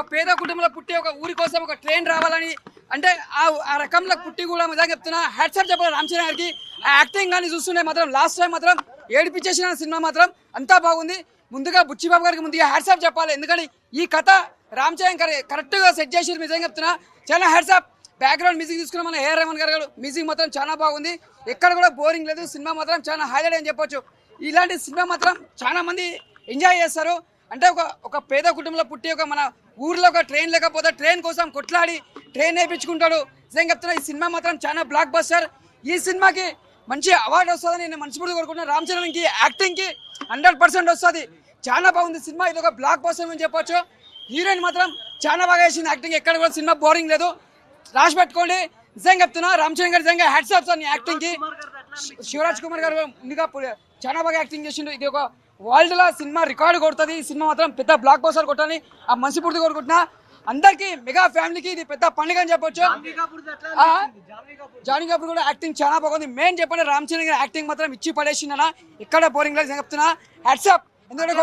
ఒక పేద కుటుంబంలో పుట్టి ఒక ఊరి కోసం ఒక ట్రైన్ రావాలని అంటే ఆ రకంలో పుట్టి కూడా నిజంగా చెప్తున్నా హ్యాట్సాప్ చెప్పాలి రామ్ చరణ్ గారికి. ఆ యాక్టింగ్ కానీ చూస్తుంటే మాత్రం లాస్ట్ టైం మాత్రం ఏడిపించేసిన సినిమా మాత్రం అంతా బాగుంది. ముందుగా బుచ్చిబాబు గారికి ముందుగా హ్యాట్సాప్ చెప్పాలి, ఎందుకంటే ఈ కథ రామ్ చరణ్ గారు కరెక్ట్గా సెట్ చేసి నిజంగా చెప్తున్నా చాలా హ్యాట్సాప్. బ్యాక్గ్రౌండ్ మ్యూజిక్ తీసుకున్న మన ఏఆర్ రెహమాన్ గారు మ్యూజిక్ మాత్రం చాలా బాగుంది, ఎక్కడ కూడా బోరింగ్ లేదు. సినిమా మాత్రం చాలా హైలైట్ అని చెప్పొచ్చు. ఇలాంటి సినిమా మాత్రం చాలా మంది ఎంజాయ్ చేస్తారు. అంటే ఒక పేద కుటుంబంలో పుట్టి ఒక మన ఊర్లో ఒక ట్రైన్ లేకపోతే ట్రైన్ కోసం కొట్లాడి ట్రైన్ వేయించుకుంటాడు. నిజంగా చెప్తున్నా ఈ సినిమా మాత్రం చాలా బ్లాక్ బస్టర్. ఈ సినిమాకి మంచి అవార్డు వస్తుందని నేను మనస్ఫూర్తిగా కోరుకుంటున్నాను. రామ్ చరణ్కి యాక్టింగ్కి 100% వస్తుంది. చాలా బాగుంది సినిమా, ఇది ఒక బ్లాక్ బస్టర్ అని చెప్పొచ్చు. హీరోయిన్ మాత్రం చాలా బాగా వేసింది యాక్టింగ్, ఎక్కడ కూడా సినిమా బోరింగ్ లేదు. రాసి పెట్టుకోండి. నిజంగా చెప్తున్నా రామ్ చరణ్ గారు నిజంగా హ్యాట్సాప్స్ అని యాక్టింగ్ కి. శివరాజ్ కుమార్ గారు ముందుగా చాలా బాగా యాక్టింగ్ చేసిండు. ఇది ఒక వరల్డ్ లా సినిమా రికార్డు కొడుతుంది. ఈ సినిమా మాత్రం పెద్ద బ్లాక్ బస్టర్ కొట్టాలని ఆ మనస్ఫూర్తిగా కోరుకుంటున్నా. అందరికి మెగా ఫ్యామిలీకి ఇది పెద్ద పండుగ అని చెప్పొచ్చు. జానీ కపూర్ కూడా యాక్టింగ్ చాలా బాగుంది. మెయిన్ చెప్పండి రామ్ చరణ్ గారి యాక్టింగ్ మాత్రం ఇచ్చి పడేసిందన్న, ఎక్కడ బోరింగ్ లేదు చెప్తున్నా. హ్యాట్సాప్. ఎందుకంటే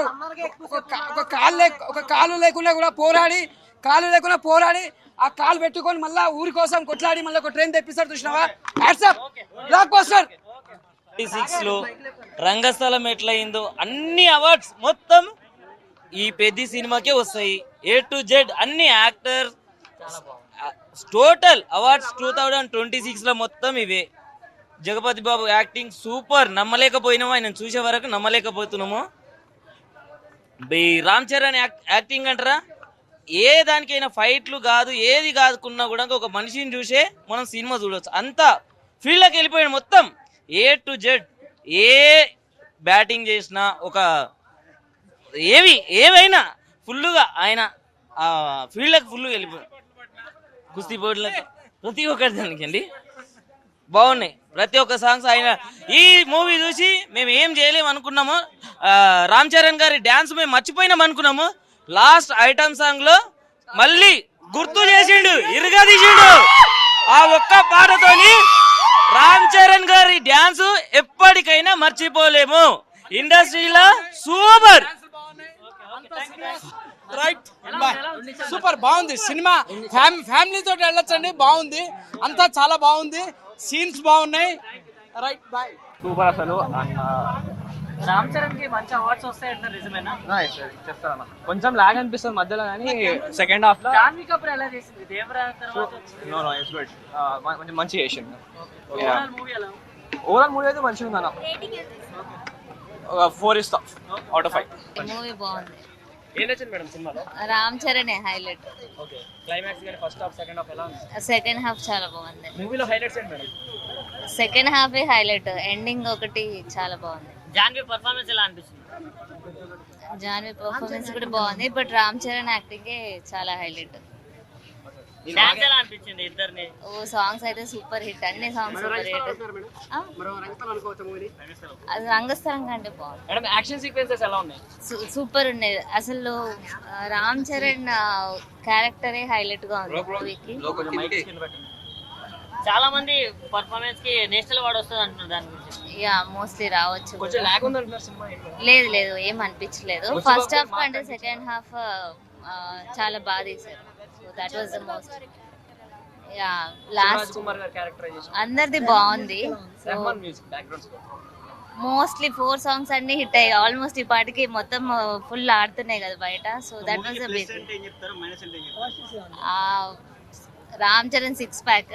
ఒక కాలు లేకుండా కూడా పోరాడి ఆ కాలు పెట్టుకొని మళ్ళా ఊరి కోసం కొట్లాడి మళ్ళీ ఒక ట్రైన్ తెప్పిస్తారు చూసినావా. Hats off, block buster. 26 లో రంగస్థలం ఎట్లయిందో అన్ని అవార్డ్స్ మొత్తం ఈ పెద్ద సినిమాకే వస్తాయి. A to Z అన్ని యాక్టర్ టోటల్ అవార్డ్స్ 2026 లో మొత్తం ఇవే. జగపతి బాబు యాక్టింగ్ సూపర్, నమ్మలేకపోయినాము, ఆయన చూసే వరకు నమ్మలేకపోతున్నాము. రామ్ చరణ్ యాక్టింగ్ అంటారా, ఏ దానికైనా ఫైట్లు కాదు ఏది కాదుకున్నా కూడా ఒక మనిషిని చూసే మనం సినిమా చూడవచ్చు. అంతా ఫీల్డ్లోకి వెళ్ళిపోయాడు మొత్తం. A to Z A batting చేసినా ఒక ఏవైనా ఫుల్గా ఆయన ఫీల్డ్కి ఫుల్గా వెళ్ళిపోయాడు. కుస్తీ పోటీలకు ప్రతి ఒక్కరి దానికి అండి బాగున్నాయి. ప్రతి ఒక్క సాంగ్స్ ఆయన ఈ మూవీ చూసి మేము ఏం చేయలేము అనుకున్నాము. రామ్ చరణ్ గారి డ్యాన్స్ మేము మర్చిపోయినాం అనుకున్నాము. లాస్ట్ ఐటమ్ సాంగ్ లో మళ్ళీ గుర్తు చేసిండు, ఇరుగా తీసిండు. ఆ ఒక్క పాటతోని రామ్ చరణ్ గారి డ్యాన్స్ ఎప్పటికైనా మర్చిపోలేము. ఇండస్ట్రీలో సూపర్. రైట్, సూపర్ బాగుంది సినిమా. ఫ్యామిలీ తోటి వెళ్ళొచ్చండి, బాగుంది, అంతా చాలా బాగుంది, సీన్స్ బాగున్నాయి. Right, bye. సూపర్ అసలు. రామ్ చరణ్ కి మంచి అవార్డ్స్ వస్తాయంటే నిజమేనా? చేస్తారన్న కొంచెం లాగ్ అనిపిస్తుంది మధ్యలో, కానీ సెకండ్ హాఫ్ లో జాన్వీ కపూర్ ఎలా చేసింది దేవరా తర్వాత? ఇట్స్ గుడ్, కొంచెం మంచి చేసింది. ఓవరాల్ మూవీ ఎలా? ఓవరాల్ మూవీ అయితే మంచిగా ఉంది అన్న. 4 ఇస్తా అవుట్ ఆఫ్ 5. మూవీ బాగుంది. ఏం నచ్చింది మేడం సినిమాలో? Ram Charan highlight. Okay, climax కానీ ఫస్ట్ హాఫ్ సెకండ్ హాఫ్ ఎలా ఉంది? సెకండ్ హాఫ్ చాలా బాగుంది. మూవీలో హైలైట్స్ ఏంటి madam? Second half highlight, ending ఒకటి చాలా బాగుంది. జాన్వీ పర్ఫార్మెన్స్ ఎలా అనిపిస్తుంది? జాన్వీ పర్ఫార్మెన్స్ కూడా బాగుంది, బట్ రామ్ చరణ్ యాక్టింగ్ చాలా హైలైట్. డాన్స్ ఎలా అనిపించింది ఇద్దరిని? ఓ సాంగ్స్ అయితే సూపర్ హిట్, అన్ని సాంగ్స్ సూపర్ హిట్. అది రంగస్థలం కంటే బాగుంది. మేడం యాక్షన్ సీక్వెన్సెస్ ఎలా ఉన్నాయి? సూపర్ ఉన్నాయి అసలు. రామ్ చరణ్ క్యారెక్టరే హైలైట్ గా ఉంది మూవీకి. చాలా మంది పర్ఫార్మెన్స్ కి నేషనల్ అవార్డు వస్తుంది అంటున్నారు, దాని గురించి? యా మోస్ట్లీ రావచ్చు. కొంచెం లాగ్ ఉంది అంటున్నారు సినిమా. లేదు ఏం అనిపించలేదు. ఫస్ట్ హాఫ్ కంటే సెకండ్ హాఫ్ చాలా బాగా తీశారు. So that was the most. Yeah last Kumar గారి క్యారెక్టరైజేషన్ అందరిది బాగుంది. So Rahman music background score mostly 4 songs అన్ని హిట్ అయ్యాయి. ఆల్మోస్ట్ ఈ పాటికి మొత్తం ఫుల్ ఆడుతున్నాయి కదా బయట. So that was the big. Ram Charan 6 pack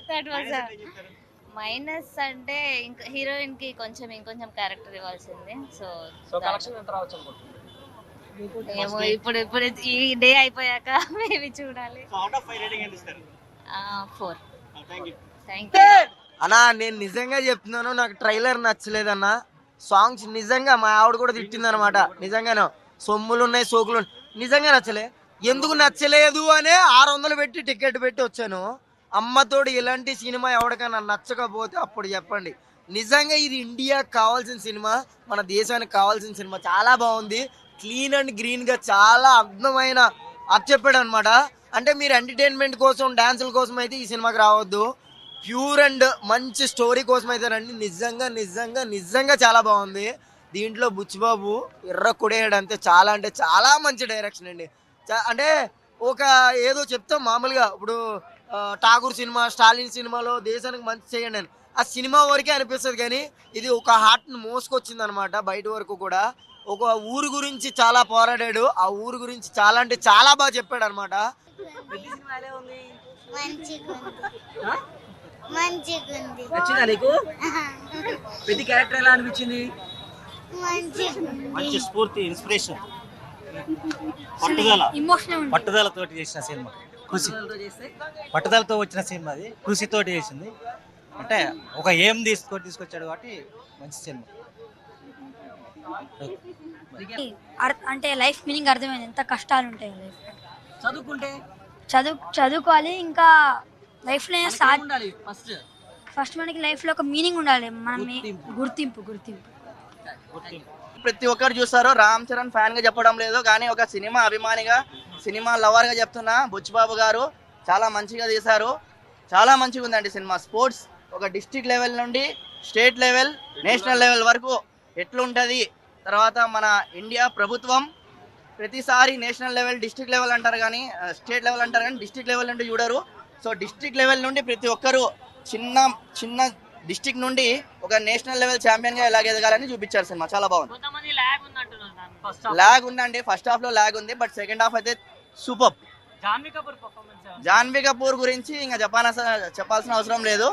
that was minus. అంటే ఇంకా హీరోయిన్ కి ఇంకొంచెం క్యారెక్టర్ ఇవ్వాల్సింది. సో కలెక్షన్ ఎంత రావచ్చు అనుకుంటున్నారు? ఏమో ఇప్పుడు ఈ డే అయిపోయాక మేబీ చూడాలి. 4. థ్యాంక్ యూ అన్నా. నేను నిజంగా చెప్తున్నాను, నాకు ట్రైలర్ నచ్చలేదన్న. సాంగ్స్ నిజంగా మా ఆవిడ కూడా తిట్టింది అనమాట. నిజంగానే సొమ్ములు ఉన్నాయి, సోకులు ఉన్నాయి. నిజంగా నచ్చలే. ఎందుకు నచ్చలేదు అనే 600 పెట్టి టికెట్ పెట్టి వచ్చాను. అమ్మతోడు ఇలాంటి సినిమా ఎవరికైనా నచ్చకపోతే అప్పుడు చెప్పండి. నిజంగా ఇది ఇండియాకి కావాల్సిన సినిమా, మన దేశానికి కావాల్సిన సినిమా. చాలా బాగుంది, క్లీన్ అండ్ గ్రీన్గా చాలా అందమైన చెప్పాడు అనమాట. అంటే మీరు ఎంటర్టైన్మెంట్ కోసం, డ్యాన్సుల కోసం అయితే ఈ సినిమాకి రావద్దు. ప్యూర్ అండ్ మంచి స్టోరీ కోసం అయితే రండి. నిజంగా చాలా బాగుంది. దీంట్లో బుచ్చిబాబు ఎర్ర కొడేయడు అంతే. చాలా అంటే చాలా మంచి డైరెక్షన్ అండి. అంటే ఒక ఏదో చెప్తాం మామూలుగా ఇప్పుడు ఠాగూర్ సినిమా, స్టాలిన్ సినిమాలో దేశానికి మంచి చేయండి అని ఆ సినిమా వరకే అనిపిస్తుంది, కానీ ఇది ఒక హార్ట్ని మోసుకొచ్చింది అనమాట బయట వరకు కూడా. ఒక ఊరు గురించి చాలా పోరాడాడు, ఆ ఊరు గురించి చాలా అంటే చాలా బాగా చెప్పాడు అనమాట. నచ్చిందా నీకు? ప్రతి క్యారెక్టర్ ఎలా అనిపించింది? మంచి స్ఫూర్తి, ఇన్స్పిరేషన్, పట్టుదలతోటి చేసిన సినిమా. కృషి, పట్టుదలతో వచ్చిన సినిమా, అది కృషితోటి చేసింది. అంటే ఒక ఏం తీసుకొచ్చాడు కాబట్టి మంచి సినిమా. అంటే లైఫ్ మీనింగ్ అర్థమైంది, ఎంత కష్టాలు ఉంటాయి లైఫ్. చదువుకుంటే చదువుకోవాలి, ఇంకా లైఫ్ లో ఉండాలి ఫస్ట్ మనకి లైఫ్ లో ఒక మీనింగ్ ఉండాలి, మనం గుర్తింపు. ప్రతి ఒక్కరు చూస్తారు. రామ్ చరణ్ ఫ్యాన్ గా చెప్పడం లేదు, కానీ ఒక సినిమా అభిమానిగా, సినిమా లవర్ గా చెప్తున్నా. బుచ్చిబాబు గారు చాలా మంచిగా తీశారు, చాలా మంచిగా ఉందండి సినిమా. స్పోర్ట్స్ ఒక డిస్ట్రిక్ట్ లెవెల్ నుండి స్టేట్ లెవెల్, నేషనల్ లెవెల్ వరకు ఎట్లుంటుంది. తర్వాత మన ఇండియా ప్రభుత్వం ప్రతిసారి నేషనల్ లెవెల్, డిస్ట్రిక్ట్ లెవెల్ అంటారు కానీ స్టేట్ లెవెల్ అంటారు కానీ డిస్ట్రిక్ట్ లెవెల్ నుండి చూడరు. సో డిస్ట్రిక్ట్ లెవెల్ నుండి ప్రతి ఒక్కరు చిన్న చిన్న డిస్ట్రిక్ట్ నుండి ఒక నేషనల్ లెవెల్ ఛాంపియన్ గా ఎలా ఎదగాలని చూపించారు సినిమా. చాలా బాగుంది. లాగ్ ఉందండి, ఫస్ట్ హాఫ్ లో లాగ్ ఉంది, బట్ సెకండ్ హాఫ్ అయితే సూపర్. జాన్వీ కపూర్ గురించి ఇంకా చెప్పాల్సిన అవసరం లేదు.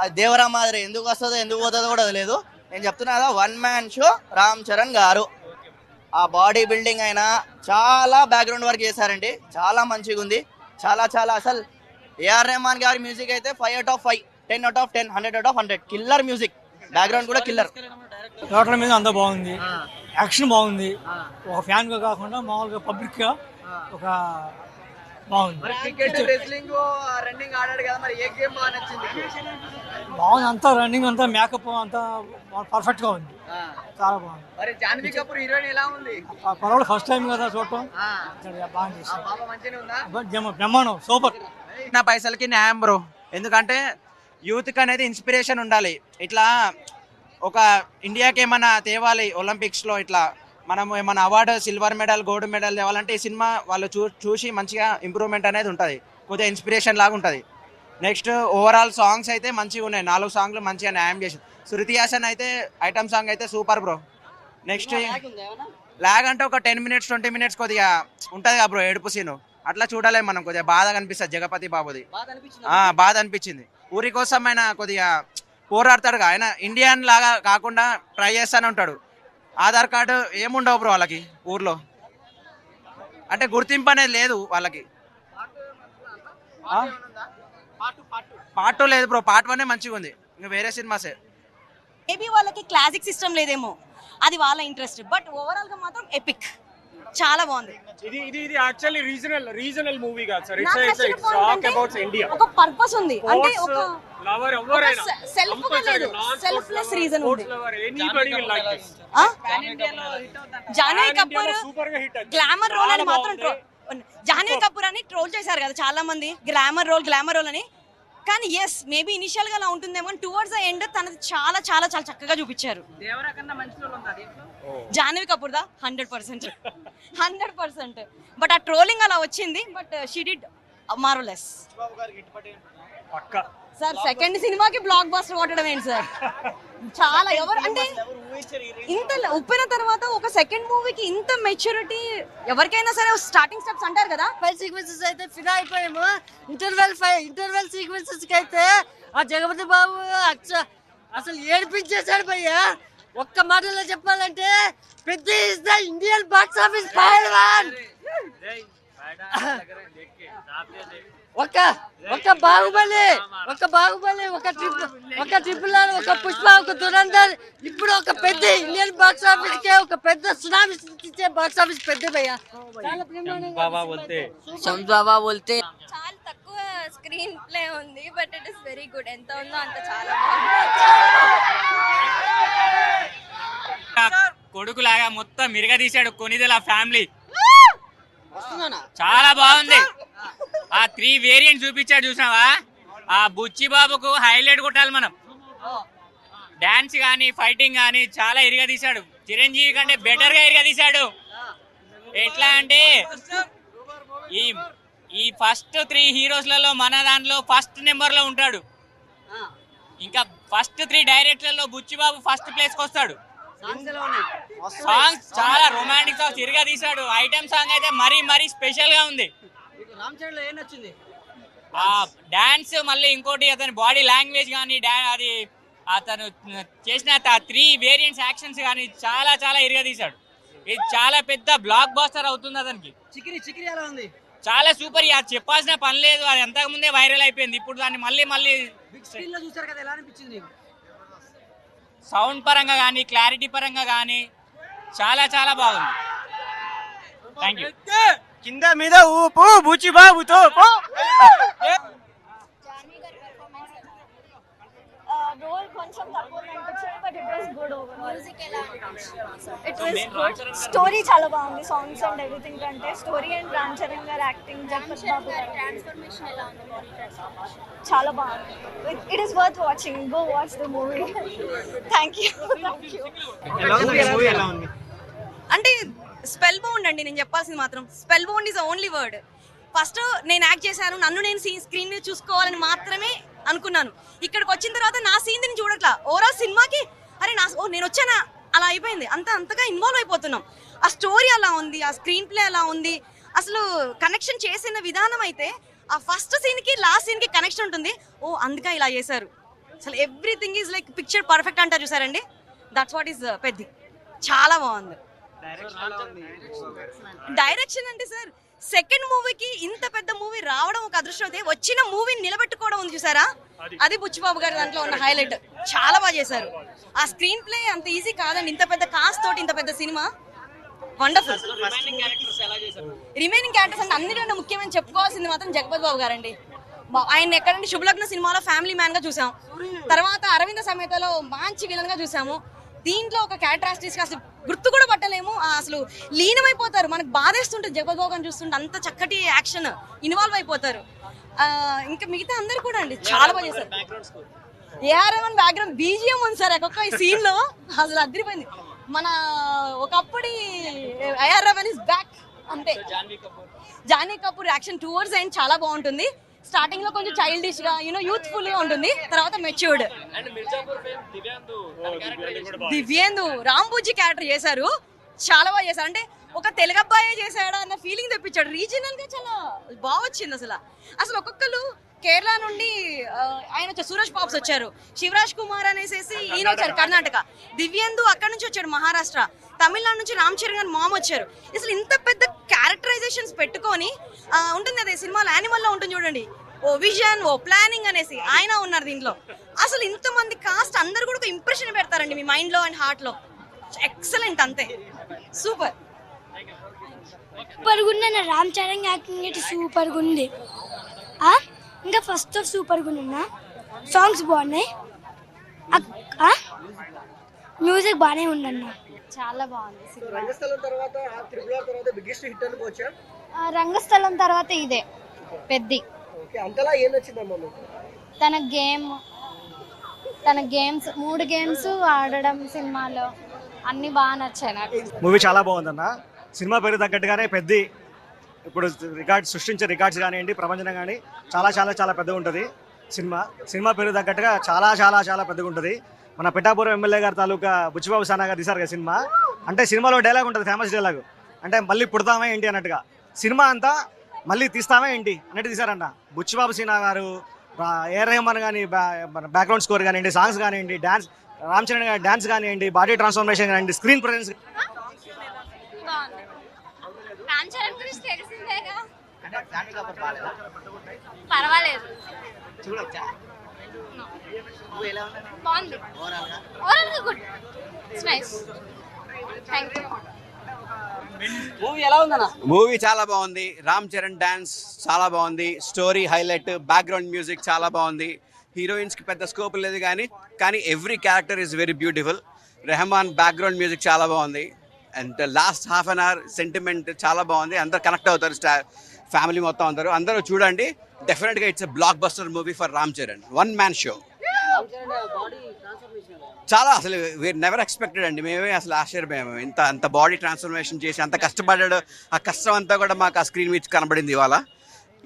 అది దేవరా మాదిరి ఎందుకు వస్తుందో ఎందుకు పోతుందో కూడా లేదు. నేను చెప్తున్నా కదా, one man show Ram Charan గారు. ఆ బాడీ బిల్డింగ్ అయినా చాలా బ్యాక్గ్రౌండ్ వర్క్ చేశారండి, చాలా మంచిగా ఉంది. చాలా చాలా అసలు ఏఆర్ రెహమాన్ గారి మ్యూజిక్ అయితే 5/5, 10/10, 100/100. కిల్లర్ మ్యూజిక్, బ్యాక్గ్రౌండ్ కూడా కిల్లర్. టోటల్ మీద అంతా బాగుంది, యాక్షన్ బాగుంది. ఒక ఫ్యాన్ గా కాకుండా మామూలుగా పబ్లిక్ గా ఒక బాగుంది. బాగుంది, అంతా రన్నింగ్, అంతా మేకప్ అంతా పర్ఫెక్ట్ గా ఉంది, చాలా బాగుంది. జాన్వీ కపూర్ హీరోయిన్ ఎలా ఉంది? పర్వాలేదు, ఫస్ట్ టైం కదా చూడటం, బాగా చేశారు. బ్రహ్మాండం, సూపర్. నా పైసలకి న్యాయం బ్రో, ఎందుకంటే యూత్కి అనేది ఇన్స్పిరేషన్ ఉండాలి. ఇట్లా ఒక ఇండియాకి ఏమైనా తేవాలి ఒలింపిక్స్లో, ఇట్లా మనం ఏమైనా award, silver medal, gold medal తేవాలంటే ఈ సినిమా వాళ్ళు చూసి మంచిగా ఇంప్రూవ్మెంట్ అనేది ఉంటుంది, కొద్దిగా ఇన్స్పిరేషన్ లాగా ఉంటుంది. నెక్స్ట్ ఓవరాల్ సాంగ్స్ అయితే మంచిగా ఉన్నాయి, 4 సాంగ్లు మంచిగా న్యాయం చేసి. శృతి హాసన్ అయితే ఐటమ్ సాంగ్ అయితే సూపర్ బ్రో. నెక్స్ట్ లాగ్ అంటే ఒక 10 minutes 20 minutes కొద్దిగా ఉంటుంది కదా బ్రో, ఏడుపు సీను అట్లా చూడలేము మనం, కొద్దిగా బాధ కనిపిస్తుంది. జగపతి బాబుది బాధ అనిపించింది. ఊరి కోసం ఆయన కొద్దిగా పోరాడతాడు, ఆయన ఇండియన్ లాగా కాకుండా ట్రై చేస్తానే ఉంటాడు. ఆధార్ కార్డు ఏముండవు బ్రో వాళ్ళకి ఊర్లో, అంటే గుర్తింపు అనేది లేదు వాళ్ళకి. పార్ట్ 2 లేదు బ్రో, పార్ట్ 1 మంచిగా ఉంది, ఇంకా వేరే సినిమాసే. మేబీ వాళ్ళకి క్లాసిక్ సిస్టమ్ లేదేమో, అది వాళ్ళ ఇంట్రెస్ట్. బట్ ఓవరాల్ గా మాత్రం ఎపిక్, చాలా బాగుంది. ఇది యాక్చువల్లీ రీజనల్ మూవీ కాదు sir, it's talk about India. ఒక పర్పస్ ఉంది, అంటే ఒక లవర్ ఎవరైనా సెల్ఫ్ గా లేదు, సెల్ఫ్లెస్ రీజన్ ఉంది. Anybody will like this. Janhvi Kapoor glamour role అని మాత్రం జాన్వీ కపూర్ అని ట్రోల్ చేశారు కదా చాలా మంది, గ్లామర్ రోల్ అని. కానీ ఎస్, మేబీ ఇనిషియల్ గా అలా ఉంటుందేమో, టువర్డ్స్ ద ఎండ్ తనది చాలా చాలా చాలా చక్కగా చూపించారు. జాన్వీ కపూర్ దా 100%. బట్ ఆ ట్రోలింగ్ అలా వచ్చింది, but she did marvellous. Sir second సినిమాకి బ్లాక్ బస్టర్ కొట్టడం ఏంటి సార్, చాలా ఎవరు అంటే ఇంత ఉప్పిన తర్వాత ఒక సెకండ్ మూవీకి ఇంత మెచ్యూరిటీ ఎవరికైనా సరే స్టార్టింగ్ స్టెప్స్ అంటారు కదా. ఫైట్ సీక్వెన్సెస్ అయితే ఫిదా అయిపోయాము. ఇంటర్వెల్ సీక్వెన్సెస్ కి అయితే ఆ జగపతి బాబు అసలు ఏడిపించేశాడు భయ్యా. ఒక్క మాటలో చెప్పాలంటే పెద్ద is the Indian box office Pailwaan. ఒక బాహుబలి, ఒక ట్రిపుల్ ఆర్, ఒక పుష్ప, ఒక దురంధర్, ఇప్పుడు ఒక పెద్ద ఇండియన్ బాక్స్ ఆఫీస్ కే ఒక పెద్ద సునామీ సృష్టించే బాక్స్ ఆఫీస్ పెద్ద భయ్యా. చాలా బాబా బోల్తే చాలా తక్కువ స్క్రీన్ ప్లే ఉంది, but it is very good. ఎంత ఉందో అంత చాలా కొడుకు లాగా మొత్తం మిరగ తీశాడు కొనిదెల ఫ్యామిలీ. చాలా బాగుంది. ఆ 3 వేరియంట్ చూపించాడు చూసావా, ఆ బుచ్చి బాబుకు హైలైట్ కొట్టాలి మనం. డాన్స్ గానీ ఫైటింగ్ గానీ చాలా ఇరిగా తీశాడు. చిరంజీవి కంటే బెటర్ గా ఇరిగా తీశాడు. ఎట్లా అంటే ఈ ఫస్ట్ 3 హీరోస్లలో మన దాంట్లో ఫస్ట్ నెంబర్ లో ఉంటాడు. ఇంకా ఫస్ట్ 3 డైరెక్టర్లలో బుచ్చిబాబు ఫస్ట్ ప్లేస్ కి వస్తాడు. సాంగ్స్ చాలా రొమాంటిక్ సాంగ్స్ తిరిగా తీశాడు. ఐటమ్ సాంగ్ అయితే మరీ స్పెషల్ గా ఉంది. ఆ డాన్స్ మళ్ళీ ఇంకోటి అతని బాడీ లాంగ్వేజ్ కానీ అది అతను చేసిన 3 వేరియంట్స్ యాక్షన్స్ కానీ చాలా ఇరిగా తీశాడు. ఇది చాలా పెద్ద బ్లాక్ బాస్టర్ అవుతుంది అతనికి. చికిరి ఎలా ఉంది? చాలా సూపర్. అది చెప్పాల్సిన పని లేదు, అది అంతకు ముందే వైరల్ అయిపోయింది. ఇప్పుడు దాన్ని మళ్ళీ బిగ్ స్క్రీన్ లో చూసారు కదా, ఎలా అనిపించింది నీకు? సౌండ్ పరంగా కానీ క్లారిటీ పరంగా కానీ చాలా బాగుంది. Thank you. కింద మీద ఊపు బుచ్చిబాబుతో రోల్ కొంచెం తక్కువ అనిపించింది, but it was good overall. Music ఎలా అనిపించింది? It was good. స్టోరీ చాలా బాగుంది. సాంగ్స్ అండ్ ఎవ్రీథింగ్ కంటే స్టోరీ అండ్ రామ్ చరణ్ గారి యాక్టింగ్, జగపతి బాబు గారి ట్రాన్స్ఫర్మేషన్ ఎలా ఉంది? చాలా బాగుంది. It is worth watching. Go watch the movie. Thank you. అంటే స్పెల్ బౌండ్ అండి. నేను చెప్పాల్సింది మాత్రం spell bound is only word. First నేను యాక్ట్ చేశాను, నన్ను నేను స్క్రీన్ మీద చూసుకోవాలని మాత్రమే అనుకున్నాను. ఇక్కడికి వచ్చిన తర్వాత నా సీన్ నేను చూడట్లా. ఓవరాల్ సినిమాకి అరే నేను వచ్చానా అలా అయిపోయింది. అంతగా ఇన్వాల్వ్ అయిపోతున్నాం. ఆ స్టోరీ అలా ఉంది, ఆ స్క్రీన్ ప్లే అలా ఉంది. అసలు కనెక్షన్ చేసిన విధానం అయితే ఆ ఫస్ట్ సీన్కి లాస్ట్ సీన్కి కనెక్షన్ ఉంటుంది. అందుకే ఇలా చేశారు. అసలు everything is like picture perfect అంటారు చూసారండి. దట్స్ వాట్ ఈస్ పెద్ద. చాలా బాగుంది డైరెక్షన్. అంటే సార్ సెకండ్ మూవీకి ఇంత పెద్ద మూవీ రావడం ఒక అదృష్టం. అయితే వచ్చిన మూవీని నిలబెట్టుకోవడం ఉంది చూసారా, అది బుచ్చిబాబు గారి దాంట్లో ఉన్న హైలైట్. చాలా బాగా చేశారు. ఆ స్క్రీన్ ప్లే అంత ఈజీ కాదండి. ఇంత పెద్ద కాస్ట్ తోటి ఇంత పెద్ద సినిమా వండర్ఫుల్. రిమైనింగ్ క్యారెక్టర్స్ అంటే అన్నిటికంటే ముఖ్యమైన చెప్పుకోవాల్సింది మాత్రం జగపతి బాబు గారండి. ఆయన ఎక్కడంటే శుభలగ్న సినిమాలో ఫ్యామిలీ మ్యాన్ గా చూసాం, తర్వాత అరవింద సమేతలో మంచి విలన్ గా చూసాము. దీంట్లో ఒక క్యారెక్టరిస్టిక్స్ అసలు గుర్తు కూడా పట్టలేము. అసలు లీనమైపోతారు. మనకు బాధేస్తుంటుంది జగపతి బాబు గారిని చూస్తుంటే. అంత చక్కటి యాక్షన్, ఇన్వాల్వ్ అయిపోతారు. ఇంకా మిగతా అందరు కూడా అండి చాలా బాగా చేశారు. ఏఆర్ రెహమాన్ బ్యాక్గ్రౌండ్ బీజిఎం ఉంది సార్ ఒక్కొక్క ఈ సీన్ లో, అసలు అదిరిపోయింది. మన ఒకప్పటి ఏఆర్ రెహమాన్ ఇస్ బ్యాక్ అంతే. Janhvi Kapoor action towards and చాలా బాగుంటుంది. స్టార్టింగ్ లో కొంచెం చైల్డిష్ గా యూత్ఫుల్ గా ఉంటుంది, తర్వాత మెచ్యూర్డ్. దివ్యేందు రాంబూజీ క్యారెక్టర్ చేశారు, చాలా బాగా చేశారు. అంటే ఒక తెలుగు అబ్బాయే చేశాడా అన్న ఫీలింగ్ తెప్పించాడు. రీజనల్ గా చాలా బాగా వచ్చింది. అసలు ఒక్కొక్కరు కేరళ నుండి ఆయన వచ్చారు, సూరజ్ బాబ్స్ వచ్చారు, శివరాజ్ కుమార్ అనేసి ఈయన వచ్చారు కర్ణాటక, దివ్యేందు అక్కడ నుంచి వచ్చాడు మహారాష్ట్ర, తమిళనాడు నుంచి రామ్ చరణ్ గారి మామ వచ్చారు. అసలు ఇంత పెద్ద క్యారెక్టరైజేషన్స్ పెట్టుకొని ఉంటుంది అదే సినిమాలో యానిమల్ లో ఉంటుంది చూడండి, ఓ విజన్ ఓ ప్లానింగ్ అనేసి ఆయన ఉన్నారు దీంట్లో. అసలు ఇంతమంది కాస్ట్ అందరు కూడా ఒక ఇంప్రెషన్ పెడతారండి మీ మైండ్ లో అండ్ హార్ట్ లో. ఎక్సలెంట్, అంతే సూపర్. సూపర్ గుంది రామ్ చరణ్ యాక్టింగ్ అయితే సూపర్ గుంది. ఇంకా ఫస్ట్ సూపర్ గుందన్న, సాంగ్స్ బాగున్నాయి, మ్యూజిక్ బాగానే ఉందన్న. చాలా బాగుంది. రంగస్థలం తర్వాత ఇదే పెద్ద. తన గేమ్స్ 3 గేమ్స్ ఆడడం సినిమాలో అన్ని బాగా నచ్చాయి నాకు. మూవీ చాలా బాగుందన్న. సినిమా పేరు తగ్గట్టుగానే పెద్ద ఇప్పుడు సృష్టించే రికార్డ్స్ కానివ్వండి, ప్రపంచం కానీ చాలా పెద్దగా ఉంటుంది. సినిమా పేరు తగ్గట్టుగా చాలా పెద్దగా ఉంటుంది. మన పిఠాపురం ఎమ్మెల్యే గారి తాలూకా బుచ్చిబాబు సానా గారు తీశారు కదా సినిమా. అంటే సినిమాలో డైలాగ్ ఉంటుంది, ఫేమస్ డైలాగ్, అంటే మళ్ళీ పుడతామే ఏంటి అన్నట్టుగా. సినిమా అంతా మళ్ళీ తీస్తామే ఏంటి అన్నట్టు తీశారంట. బుచ్చిబాబు సినా గారు, ఏఆర్ రెహమాన్ కానీ బ్యాక్గ్రౌండ్ స్కోర్ కానివ్వండి, సాంగ్స్ కానివ్వండి, డాన్స్ రామ్ చరణ్ గారి డాన్స్ కానివ్వండి, బాడీ ట్రాన్స్ఫర్మేషన్ కానివ్వండి, స్క్రీన్ ప్రెజెన్స్. రామ్ చరణ్ గురించి తెలిసిందేగా, పర్వాలేదు, బాగుంది, overall good, it's nice. Thank you. Movie చాలా బాగుంది. రామ్ చరణ్ డాన్స్ చాలా బాగుంది, స్టోరీ హైలైట్, బ్యాక్గ్రౌండ్ మ్యూజిక్ చాలా బాగుంది. హీరోయిన్స్ కి పెద్ద స్కోప్ లేదు కానీ every character is very beautiful. Rahman background music చాలా బాగుంది. And last half an hour sentiment చాలా బాగుంది. అందరు కనెక్ట్ అవుతారు, ఫ్యామిలీ మొత్తం అందరూ చూడండి. డెఫినెట్గా it's a block buster movie for Ram Charan, one man show. చాలా అసలు నెవర్ ఎక్స్పెక్టెడ్ అండి. మేమే అసలు ఆశ్చర్యపోయాము అంత బాడీ ట్రాన్స్ఫర్మేషన్ చేసి అంత కష్టపడ్డాడు. ఆ కష్టం అంతా కూడా మాకు ఆ స్క్రీన్ మీద కనబడింది ఇవాళ.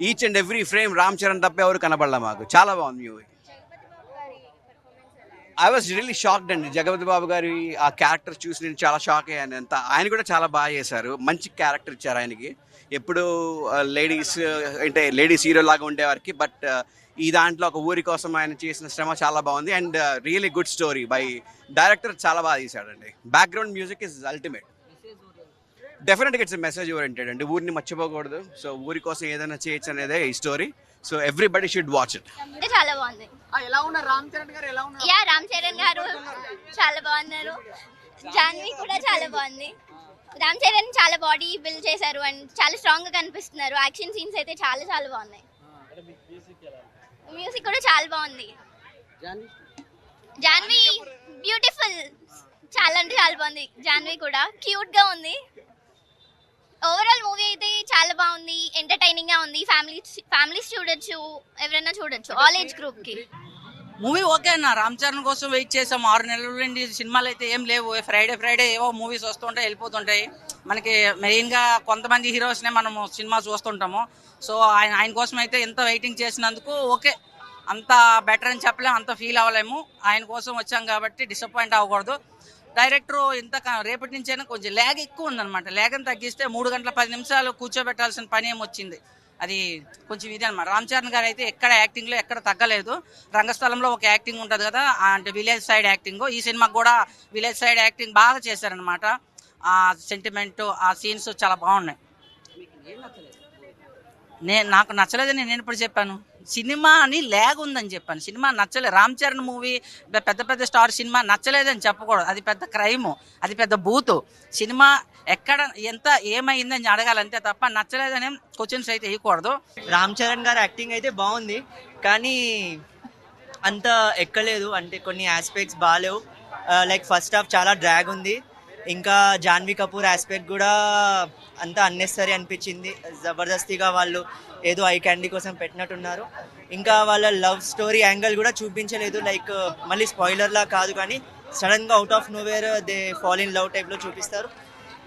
Each and every frame Ram Charan తప్ప ఎవరు కనబడలే మాకు. చాలా బాగుంది movie. I was really shocked అండి. జగపతి బాబు గారి ఆ క్యారెక్టర్ చూసి నేను చాలా షాక్ అయ్యాను. ఆయన కూడా చాలా బాగా చేశారు. మంచి క్యారెక్టర్ ఇచ్చారు ఆయనకి. ఎప్పుడు లేడీస్ హీరో లాగా ఉండేవారికి, బట్ ఈ దాంట్లో ఒక ఊరి కోసం ఆయన చేసిన శ్రమ చాలా బాగుంది. And really good story by director. చాలా బాగా తీశాడండి. Background music is ultimate. డెఫినెట్గా ఇట్స్ మెసేజ్ ఓరియంటెడ్ అండి. ఊరిని మర్చిపోకూడదు. సో ఊరి కోసం ఏదైనా చేయొచ్చు అనేదే ఈ story. So everybody should watch it. చాలా బాగుంది. ఎలా ఉన్నారు రామ్ చరణ్ గారు? ఎలా ఉన్నారు? యా, రామ్ చరణ్ గారు చాలా బాగున్నారు. జాన్వి కూడా చాలా బాగుంది. రామ్ చరణ్ చాలా బాడీ బిల్డ్ చేశారు అండ్ చాలా స్ట్రాంగ్ గా కనిపిస్తున్నారు. యాక్షన్ సీన్స్ అయితే చాలా చాలా బాగున్నాయి. మ్యూజిక్ కూడా చాలా బాగుంది. జాన్వి బ్యూటిఫుల్, చాలా అంటే చాలా బాగుంది. జాన్వి కూడా క్యూట్ గా ఉంది. ఓవరాల్ మూవీ అయితే చాలా బాగుంది. ఎంటర్టైనింగ్ గా ఉంది. ఫ్యామిలీస్ చూడొచ్చు, ఎవరైనా చూడొచ్చు, ఆల్ ఏజ్ గ్రూప్ కి. మూవీ ఓకే అన్న. రామ్ చరణ్ కోసం వెయిట్ చేసాం 6 నెలల నుండి. సినిమాలు అయితే ఏం లేవు. ఫ్రైడే ఏవో మూవీస్ వస్తుంటాయి, వెళ్ళిపోతుంటాయి. మనకి మెయిన్గా కొంతమంది హీరోస్నే మనము సినిమా చూస్తుంటాము. సో ఆయన కోసం అయితే ఎంత వెయిటింగ్ చేసినందుకు ఓకే. అంత బెటర్ అని చెప్పలేము, అంత ఫీల్ అవ్వలేము. ఆయన కోసం వచ్చాం కాబట్టి డిసప్పాయింట్ అవ్వకూడదు. డైరెక్టర్ రేపటి నుంచైనా కొంచెం ల్యాగ్ ఎక్కువ ఉందన్నమాట. ల్యాగ్ని తగ్గిస్తే 3 గంటల 10 నిమిషాలు కూర్చోబెట్టాల్సిన పని ఏమొచ్చింది. అది కొంచెం ఇది అనమాట. రామ్ చరణ్ గారు అయితే ఎక్కడ యాక్టింగ్లో ఎక్కడ తగ్గలేదు. రంగస్థలంలో ఒక యాక్టింగ్ ఉంటుంది కదా, అంటే విలేజ్ సైడ్ యాక్టింగ్. ఈ సినిమాకి కూడా విలేజ్ సైడ్ యాక్టింగ్ బాగా చేశారనమాట. ఆ సెంటిమెంట్, ఆ సీన్స్ చాలా బాగున్నాయి. నాకు నచ్చలేదని నేను ఇప్పుడు చెప్పాను. సినిమా అని ల్యాగ్ ఉందని చెప్పాను. సినిమా నచ్చలేదు. రామ్ చరణ్ మూవీ పెద్ద స్టార్ సినిమా నచ్చలేదని చెప్పకూడదు. అది పెద్ద క్రైము, అది పెద్ద బూతు. సినిమా ఎక్కడ ఎంత ఏమైందని అడగాలంతే తప్ప నచ్చలేదని క్వశ్చన్స్ అయితే వేయకూడదు. రామ్ చరణ్ గారి యాక్టింగ్ అయితే బాగుంది, కానీ అంత ఎక్కలేదు. అంటే కొన్ని ఆస్పెక్ట్స్ బాగాలేవు. లైక్ ఫస్ట్ హాఫ్ చాలా డ్రాగ్ ఉంది. ఇంకా జాన్వీ కపూర్ ఆస్పెక్ట్ కూడా అంతా అన్నెసరీ అనిపించింది. జబర్దస్తిగా వాళ్ళు ఏదో ఐ క్యాండీ కోసం పెట్టినట్టున్నారు. ఇంకా వాళ్ళ లవ్ స్టోరీ యాంగిల్ కూడా చూపించలేదు. లైక్ మళ్ళీ స్పాయిలర్లా కాదు, కానీ సడన్గా out of nowhere they fall in love టైప్లో చూపిస్తారు.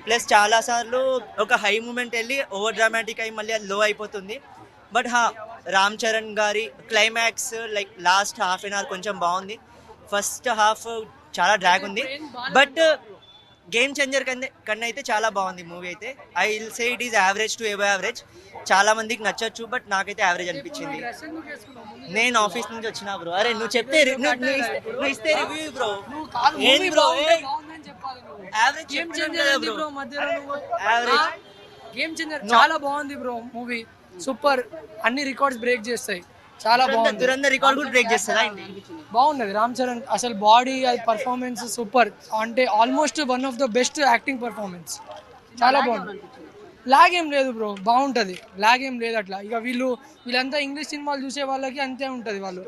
ప్లస్ చాలాసార్లు ఒక హై మూమెంట్ వెళ్ళి ఓవర్ డ్రామాటిక్ అయ్యి మళ్ళీ అది లో అయిపోతుంది. బట్ రామ్ చరణ్ గారి climax like last half an hour కొంచెం బాగుంది. ఫస్ట్ హాఫ్ చాలా డ్రాగ్ ఉంది. బట్ గేమ్ చేంజర్ కన్నా అయితే చాలా బాగుంది మూవీ అయితే. I will say it is average to above average. చాలా మందికి నచ్చచ్చు, బట్ నాకైతే యావరేజ్ అనిపించింది. నేను ఆఫీస్ నుంచి వచ్చినా బ్రో. అరే నువ్వు చెప్తే నువ్వు ఇస్తే రివ్యూ బ్రో. ఏంది బ్రో యావరేజ్? గేమ్ చేంజర్ చాలా బాగుంది బ్రో. Movie super. అన్ని రికార్డ్స్ బ్రేక్ చేస్తాయి. చాలా బాగుంది. దురంధర్ రికార్డ్ కూడా బ్రేక్ చేస్తారా? బాగున్నది. రామ్ చరణ్ అసలు బాడీ పర్ఫార్మెన్స్ సూపర్. అంటే almost one of the best acting performance. చాలా బాగుంది. లాగ్ ఏం లేదు బ్రో, బాగుంటుంది. లాగ్ ఏం లేదు అట్లా. ఇక వీళ్ళంతా ఇంగ్లీష్ సినిమాలు చూసే వాళ్ళకి అంతే ఉంటుంది. వాళ్ళు